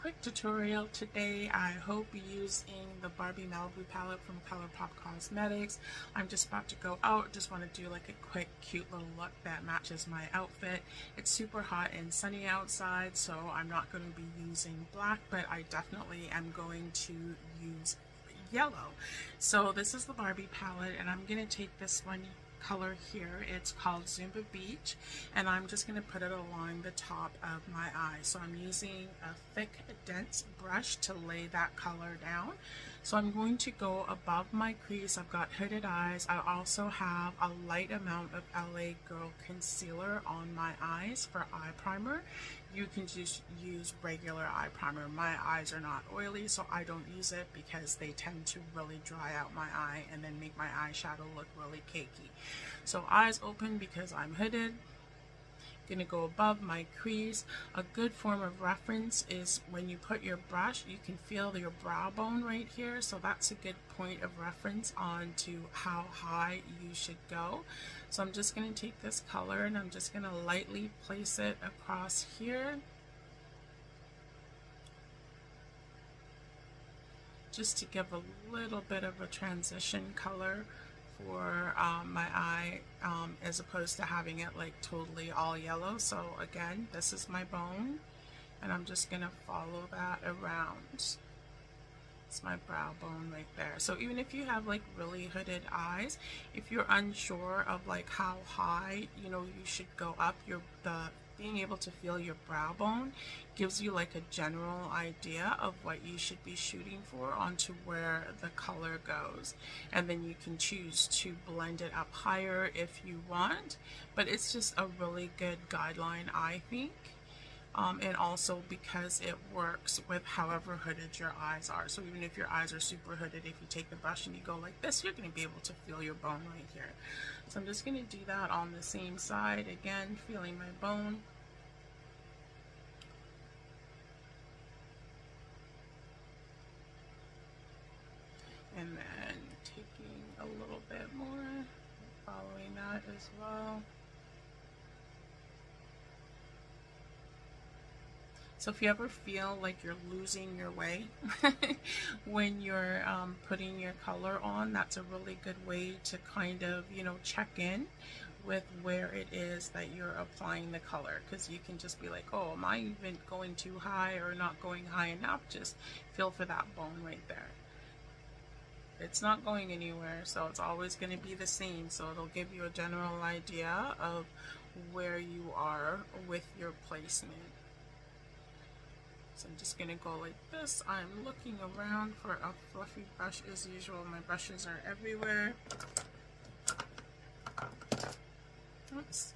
quick tutorial today. I hope using the Barbie Malibu palette from ColourPop Cosmetics. I'm just about to go out. Just want to do like a quick cute little look that matches my outfit. It's super hot and sunny outside, so I'm not going to be using black, but I definitely am going to use yellow. So this is the Barbie palette, and I'm going to take this one color here. It's called Zumba Beach, and I'm just going to put it along the top of my eye. So I'm using a thick, dense brush to lay that color down. So I'm going to go above my crease. I've got hooded eyes. I also have a light amount of LA Girl concealer on my eyes for eye primer. You can just use regular eye primer. My eyes are not oily, so I don't use it because they tend to really dry out my eye and then make my eyeshadow look really cakey. So eyes open because I'm hooded. Gonna go above my crease. A good form of reference is when you put your brush, you can feel your brow bone right here, so that's a good point of reference on to how high you should go. So I'm just going to take this color and I'm just going to lightly place it across here, just to give a little bit of a transition color for my eye, as opposed to having it like totally all yellow. So again, this is my bone, and I'm just gonna follow that around. It's my brow bone right there. So even if you have like really hooded eyes, if you're unsure of like how high you should go up, being able to feel your brow bone gives you like a general idea of what you should be shooting for onto where the color goes, and then you can choose to blend it up higher if you want, but it's just a really good guideline, I think. And also because it works with however hooded your eyes are. So even if your eyes are super hooded, if you take the brush and you go like this, you're going to be able to feel your bone right here. So I'm just going to do that on the same side, again feeling my bone. And then taking a little bit more, following that as well. So if you ever feel like you're losing your way when you're putting your color on, that's a really good way to kind of, check in with where it is that you're applying the color, because you can just be like, oh, am I even going too high or not going high enough? Just feel for that bone right there. It's not going anywhere, so it's always going to be the same, so it'll give you a general idea of where you are with your placement. So I'm just going to go like this. I'm looking around for a fluffy brush as usual. My brushes are everywhere. Oops.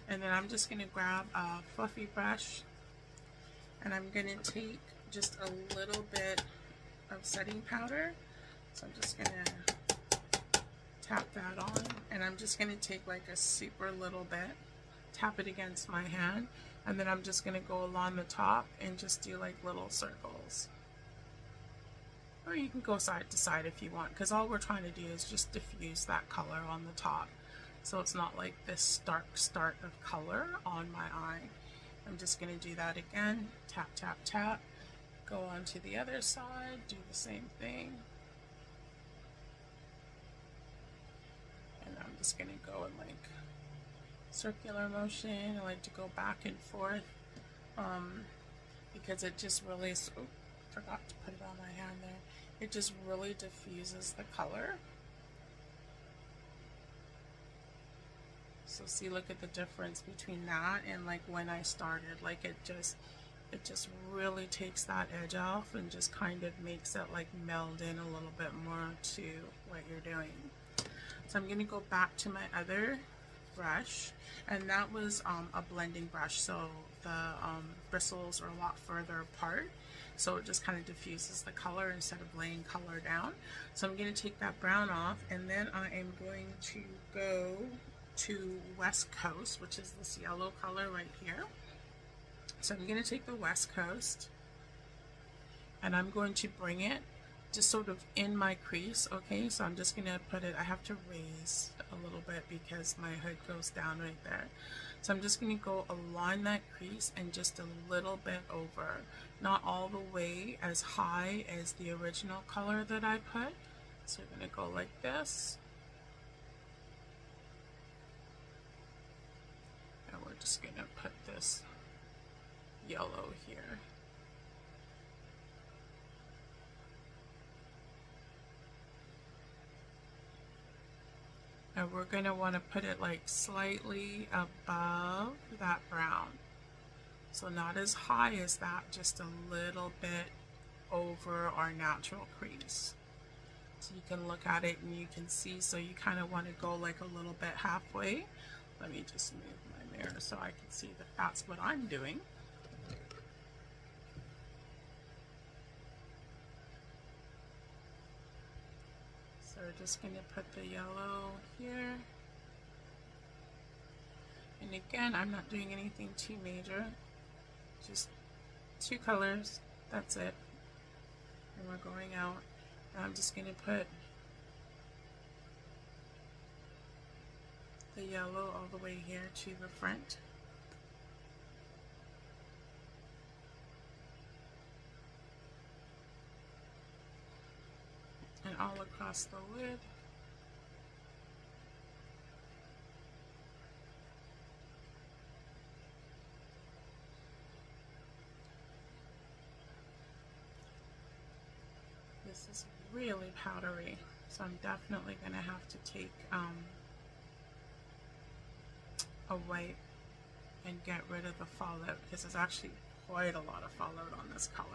And then I'm just going to grab a fluffy brush, and I'm going to take just a little bit of setting powder. So I'm just going to tap that on, and I'm just going to take like a super little bit, tap it against my hand, and then I'm just going to go along the top and just do like little circles. Or you can go side to side if you want, because all we're trying to do is just diffuse that color on the top, so it's not like this stark start of color on my eye. I'm just going to do that again, tap, tap, tap, go on to the other side, do the same thing. And I'm just going to go in like circular motion. I like to go back and forth because it just really, oh, forgot to put it on my hand there. It just really diffuses the color. So see, look at the difference between that and like when I started. Like it just really takes that edge off and just kind of makes it like meld in a little bit more to what you're doing. So I'm going to go back to my other brush, and that was a blending brush, so the bristles are a lot further apart, so it just kind of diffuses the color instead of laying color down. So I'm going to take that brown off, and then I am going to go to West Coast, which is this yellow color right here. So I'm going to take the West Coast, and I'm going to bring it just sort of in my crease. Okay, so I'm just going to put it, I have to raise a little bit because my hood goes down right there. So I'm just going to go along that crease and just a little bit over, not all the way as high as the original color that I put. So we're going to go like this. And we're just going to put this yellow here. And we're going to want to put it like slightly above that brown. So not as high as that, just a little bit over our natural crease. So you can look at it and you can see, so you kind of want to go like a little bit halfway. Let me just move my mirror so I can see that that's what I'm doing. So we're just going to put the yellow here. And again, I'm not doing anything too major. Just 2 colors, that's it. And we're going out. And I'm just going to put the yellow all the way here to the front. And all across the lid. This is really powdery, so I'm definitely going to have to take a wipe and get rid of the fallout, because there's actually quite a lot of fallout on this color.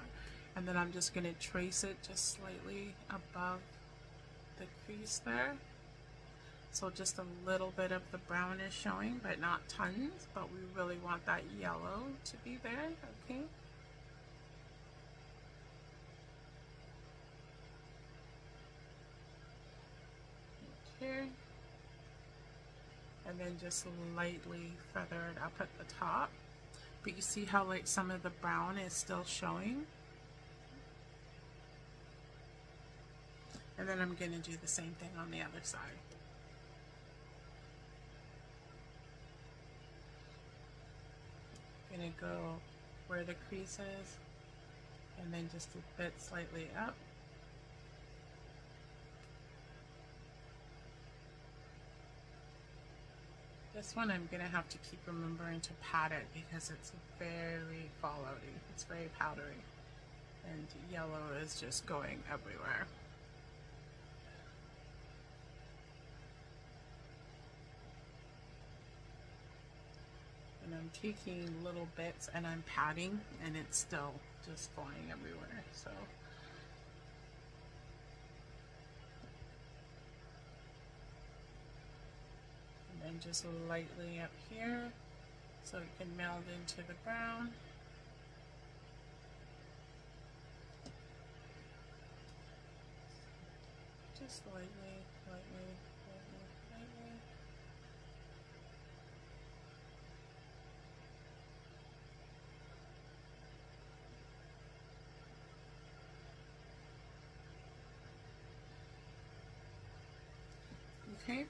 And then I'm just going to trace it just slightly above the crease there. So just a little bit of the brown is showing, but not tons, but we really want that yellow to be there, okay? Here. And then just lightly feathered up at the top. But you see how like some of the brown is still showing? And then I'm going to do the same thing on the other side. I'm going to go where the crease is and then just a bit slightly up. This one I'm going to have to keep remembering to pat it because it's very fallouty. It's very powdery. And yellow is just going everywhere. And I'm taking little bits and I'm patting and it's still just flying everywhere. So and just lightly up here so it can meld into the brown. Just lightly, lightly, lightly, lightly. Okay.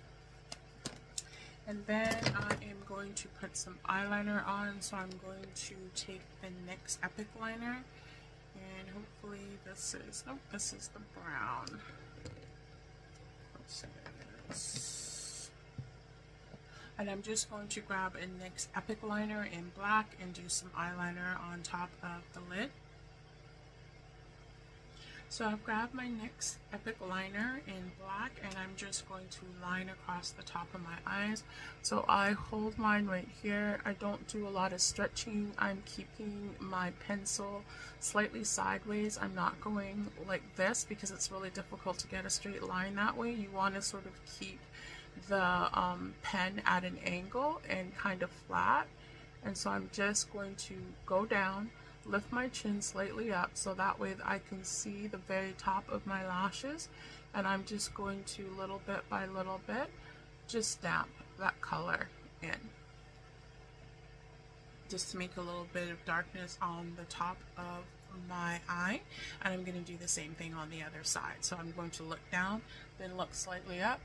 And then I am going to put some eyeliner on, so I'm going to take the NYX Epic liner, and hopefully this is, oh, this is the brown. Let's see what it is. And I'm just going to grab a NYX Epic liner in black and do some eyeliner on top of the lid. So I've grabbed my NYX Epic liner in black and I'm just going to line across the top of my eyes. So I hold mine right here. I don't do a lot of stretching. I'm keeping my pencil slightly sideways. I'm not going like this because it's really difficult to get a straight line that way. You want to sort of keep the pen at an angle and kind of flat. And so I'm just going to go down, lift my chin slightly up so that way I can see the very top of my lashes, and I'm just going to little bit by little bit just stamp that color in just to make a little bit of darkness on the top of my eye. And I'm going to do the same thing on the other side. So I'm going to look down, then look slightly up,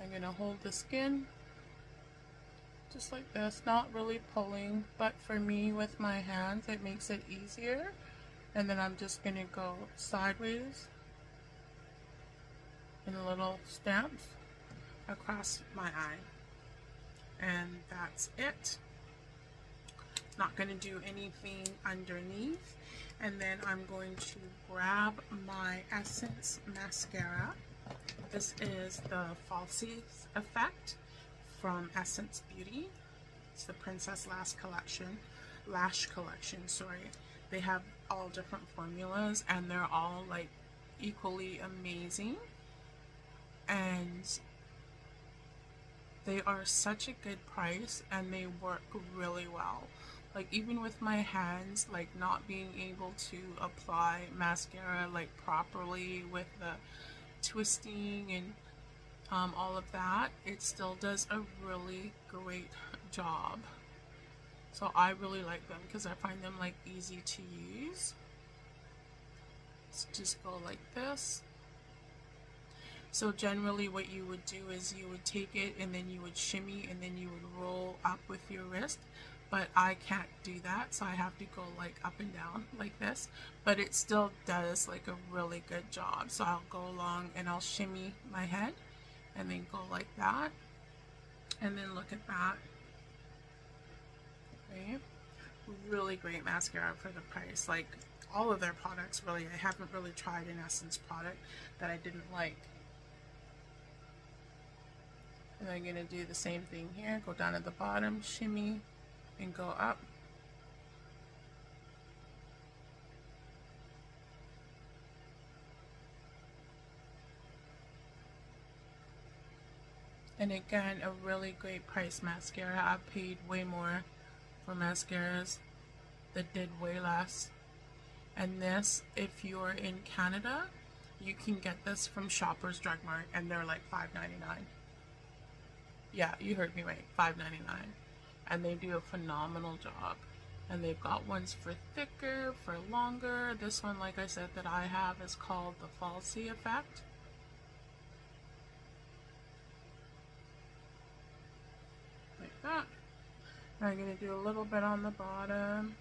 I'm going to hold the skin just like this, not really pulling, but for me with my hands it makes it easier. And then I'm just going to go sideways in little stamps across my eye. And that's it. Not going to do anything underneath. And then I'm going to grab my Essence mascara. This is the Falsies Effect from Essence Beauty. It's the Princess Lash collection, sorry. They have all different formulas and they're all like equally amazing. And they are such a good price and they work really well. Like even with my hands, like not being able to apply mascara like properly with the twisting and all of that, it still does a really great job. So I really like them because I find them like easy to use. Let's just go like this. So generally what you would do is you would take it and then you would shimmy and then you would roll up with your wrist, but I can't do that, so I have to go like up and down like this, but it still does like a really good job. So I'll go along and I'll shimmy my head and then go like that, and then look at that. Okay. Really great mascara for the price. Like all of their products really, I haven't really tried an Essence product that I didn't like. And I'm going to do the same thing here, go down at the bottom, shimmy, and go up. And again, a really great price mascara. I've paid way more for mascaras that did way less. And this, if you're in Canada, you can get this from Shoppers Drug Mart and they're like $5.99. Yeah, you heard me right, $5.99. And they do a phenomenal job. And they've got ones for thicker, for longer. This one, like I said, that I have is called the Falsie Effect. Like that. And I'm going to do a little bit on the bottom,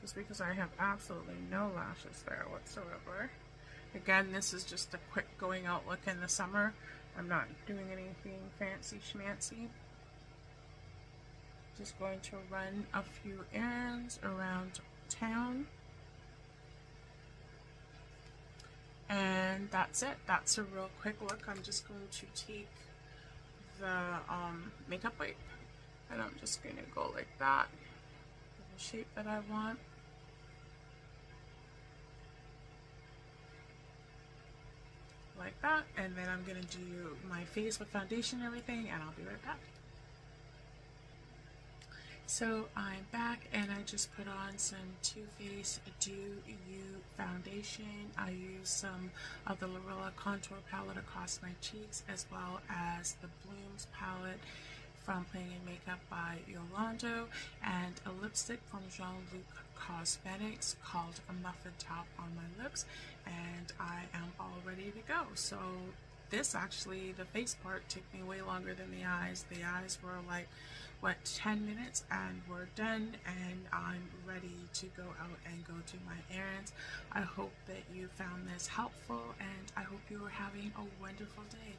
just because I have absolutely no lashes there whatsoever. Again, this is just a quick going out look in the summer. I'm not doing anything fancy schmancy. Just going to run a few errands around town. And that's it. That's a real quick look. I'm just going to take the makeup wipe and I'm just going to go like that, the shape that I want. Like that, and then I'm going to do my face with foundation and everything, and I'll be right back. So I'm back and I just put on some Too Faced Do You foundation. I use some of the Lorilla contour palette across my cheeks, as well as the Blooms palette from Playing in Makeup by Yolando, and a lipstick from Jean-Luc Cosmetics called a Muffin Top on my lips, and I am all ready to go. So this actually, the face part took me way longer than the eyes. The eyes were like, what, 10 minutes and we're done, and I'm ready to go out and go do my errands. I hope that you found this helpful, and I hope you are having a wonderful day.